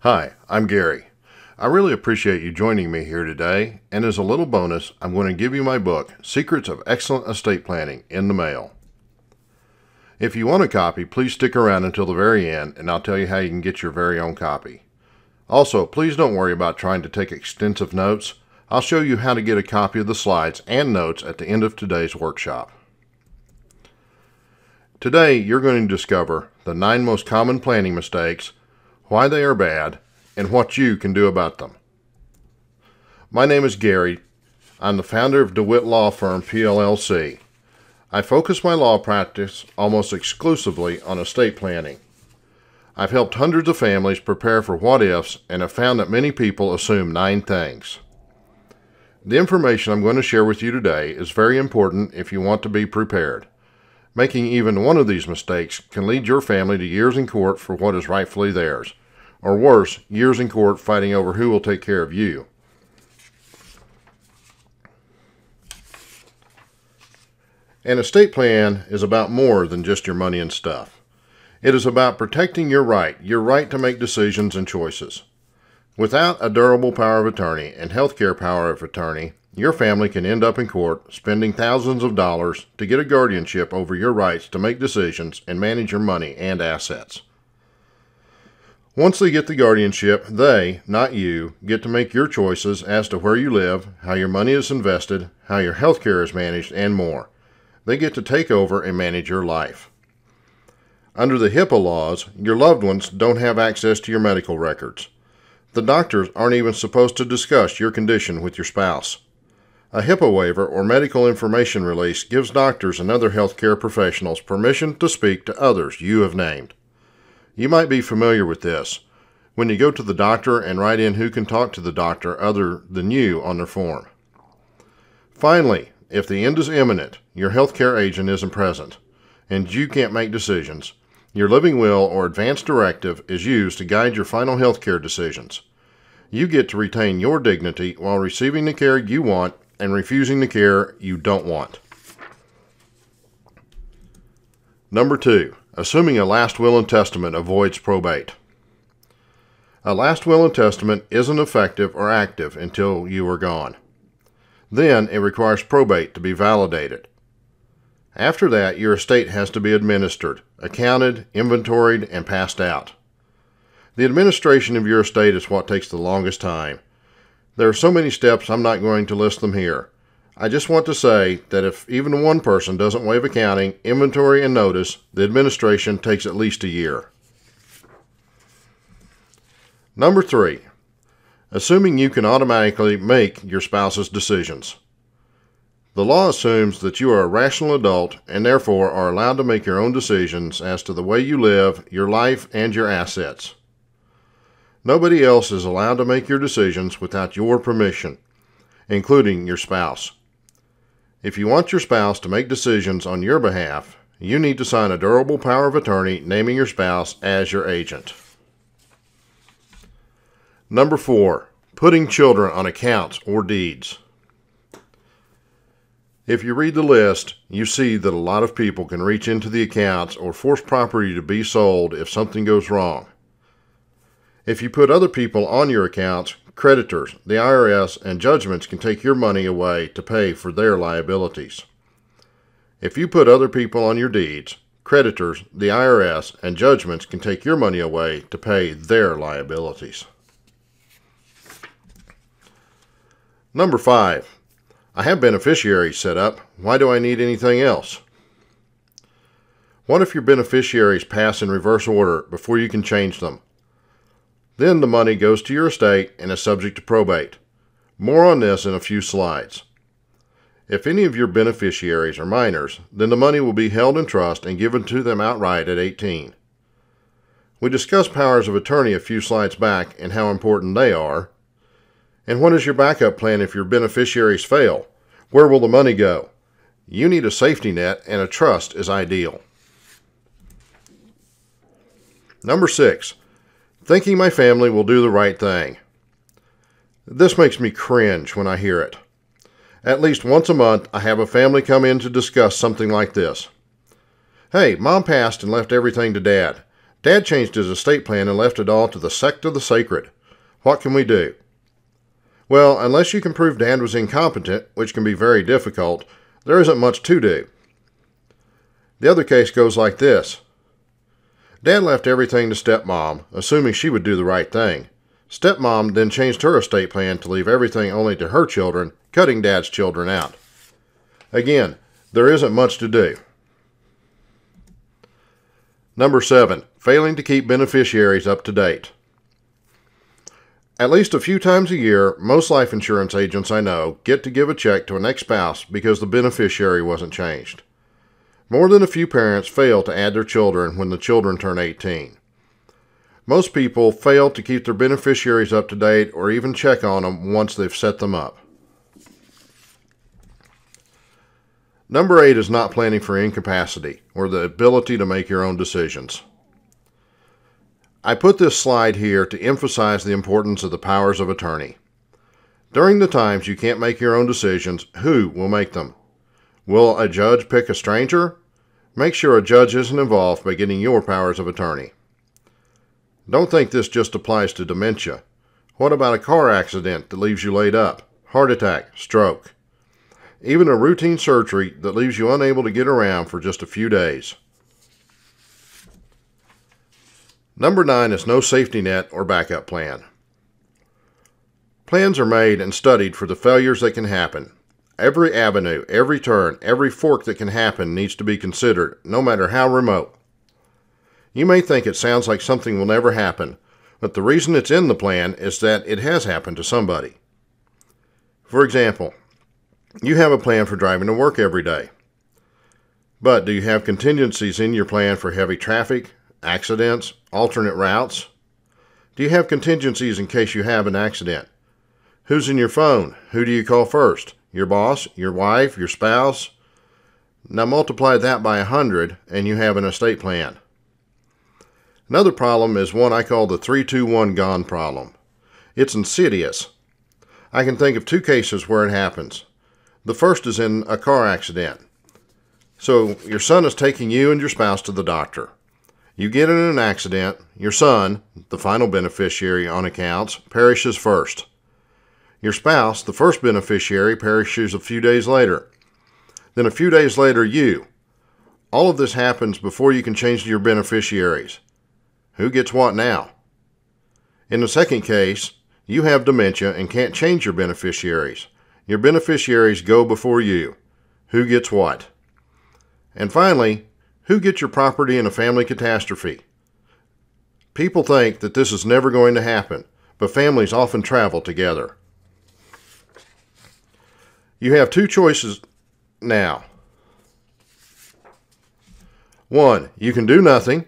Hi, I'm Gary. I really appreciate you joining me here today, and as a little bonus, I'm going to give you my book, Secrets of Excellent Estate Planning, in the mail. If you want a copy, please stick around until the very end, and I'll tell you how you can get your very own copy. Also, please don't worry about trying to take extensive notes. I'll show you how to get a copy of the slides and notes at the end of today's workshop. Today, you're going to discover the 9 most common planning mistakes, why they are bad, and what you can do about them. My name is Gary. I'm the founder of DeWitt Law Firm, PLLC. I focus my law practice almost exclusively on estate planning. I've helped hundreds of families prepare for what-ifs and have found that many people assume 9 things. The information I'm going to share with you today is very important if you want to be prepared. Making even one of these mistakes can lead your family to years in court for what is rightfully theirs, or worse, years in court fighting over who will take care of you. An estate plan is about more than just your money and stuff. It is about protecting your right to make decisions and choices. Without a durable power of attorney and healthcare power of attorney, your family can end up in court spending thousands of dollars to get a guardianship over your rights to make decisions and manage your money and assets. Once they get the guardianship, they, not you, get to make your choices as to where you live, how your money is invested, how your health care is managed, and more. They get to take over and manage your life. Under the HIPAA laws, your loved ones don't have access to your medical records. The doctors aren't even supposed to discuss your condition with your spouse. A HIPAA waiver or medical information release gives doctors and other healthcare professionals permission to speak to others you have named. You might be familiar with this when you go to the doctor and write in who can talk to the doctor other than you on their form. Finally, if the end is imminent, your healthcare agent isn't present, and you can't make decisions, your living will or advance directive is used to guide your final healthcare decisions. You get to retain your dignity while receiving the care you want and refusing the care you don't want. Number 2. Assuming a last will and testament avoids probate. A last will and testament isn't effective or active until you are gone. Then it requires probate to be validated. After that, your estate has to be administered, accounted, inventoried, and passed out. The administration of your estate is what takes the longest time. There are so many steps I'm not going to list them here. I just want to say that if even one person doesn't waive accounting, inventory, and notice, the administration takes at least a year. Number 3. Assuming you can automatically make your spouse's decisions. The law assumes that you are a rational adult and therefore are allowed to make your own decisions as to the way you live, your life, and your assets. Nobody else is allowed to make your decisions without your permission, including your spouse. If you want your spouse to make decisions on your behalf, you need to sign a durable power of attorney naming your spouse as your agent. Number 4. Putting children on accounts or deeds. If you read the list, you see that a lot of people can reach into the accounts or force property to be sold if something goes wrong. If you put other people on your accounts, creditors, the IRS, and judgments can take your money away to pay for their liabilities. If you put other people on your deeds, creditors, the IRS, and judgments can take your money away to pay their liabilities. Number 5. I have beneficiaries set up. Why do I need anything else? What if your beneficiaries pass in reverse order before you can change them? Then the money goes to your estate and is subject to probate. More on this in a few slides. If any of your beneficiaries are minors, then the money will be held in trust and given to them outright at 18. We discussed powers of attorney a few slides back and how important they are. And what is your backup plan if your beneficiaries fail? Where will the money go? You need a safety net, and a trust is ideal. Number 6. Thinking my family will do the right thing. This makes me cringe when I hear it. At least once a month, I have a family come in to discuss something like this. Hey, Mom passed and left everything to Dad. Dad changed his estate plan and left it all to the sect of the sacred. What can we do? Well, unless you can prove Dad was incompetent, which can be very difficult, there isn't much to do. The other case goes like this. Dad left everything to stepmom, assuming she would do the right thing. Stepmom then changed her estate plan to leave everything only to her children, cutting Dad's children out. Again, there isn't much to do. Number 7, failing to keep beneficiaries up to date. At least a few times a year, most life insurance agents I know get to give a check to an ex-spouse because the beneficiary wasn't changed. More than a few parents fail to add their children when the children turn 18. Most people fail to keep their beneficiaries up to date or even check on them once they've set them up. Number 8 is not planning for incapacity or the ability to make your own decisions. I put this slide here to emphasize the importance of the powers of attorney. During the times you can't make your own decisions, who will make them? Will a judge pick a stranger? Make sure a judge isn't involved by getting your powers of attorney. Don't think this just applies to dementia. What about a car accident that leaves you laid up? Heart attack, stroke. Even a routine surgery that leaves you unable to get around for just a few days. Number 9 is no safety net or backup plan. Plans are made and studied for the failures that can happen. Every avenue, every turn, every fork that can happen needs to be considered, no matter how remote. You may think it sounds like something will never happen, but the reason it's in the plan is that it has happened to somebody. For example, you have a plan for driving to work every day. But do you have contingencies in your plan for heavy traffic, accidents, alternate routes? Do you have contingencies in case you have an accident? Who's in your phone? Who do you call first? Your boss, your wife, your spouse? Now multiply that by 100 and you have an estate plan. Another problem is one I call the 3-2-1 gone problem. It's insidious. I can think of 2 cases where it happens. The first is in a car accident. So your son is taking you and your spouse to the doctor. You get in an accident. Your son, the final beneficiary on accounts, perishes first. Your spouse, the first beneficiary, perishes a few days later. Then a few days later, you. All of this happens before you can change your beneficiaries. Who gets what now? In the second case, you have dementia and can't change your beneficiaries. Your beneficiaries go before you. Who gets what? And finally, who gets your property in a family catastrophe? People think that this is never going to happen, but families often travel together. You have 2 choices now. 1, you can do nothing.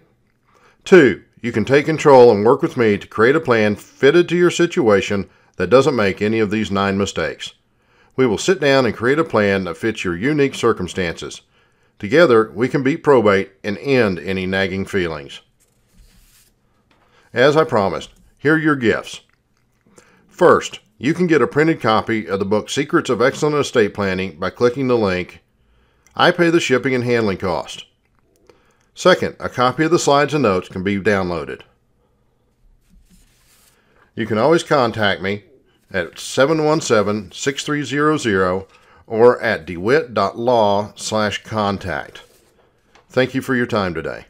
2, you can take control and work with me to create a plan fitted to your situation that doesn't make any of these 9 mistakes. We will sit down and create a plan that fits your unique circumstances. Together, we can beat probate and end any nagging feelings. As I promised, here are your gifts. First, you can get a printed copy of the book Secrets of Excellent Estate Planning by clicking the link. I pay the shipping and handling cost. Second, a copy of the slides and notes can be downloaded. You can always contact me at 717-6300 or at dewitt.law/contact. Thank you for your time today.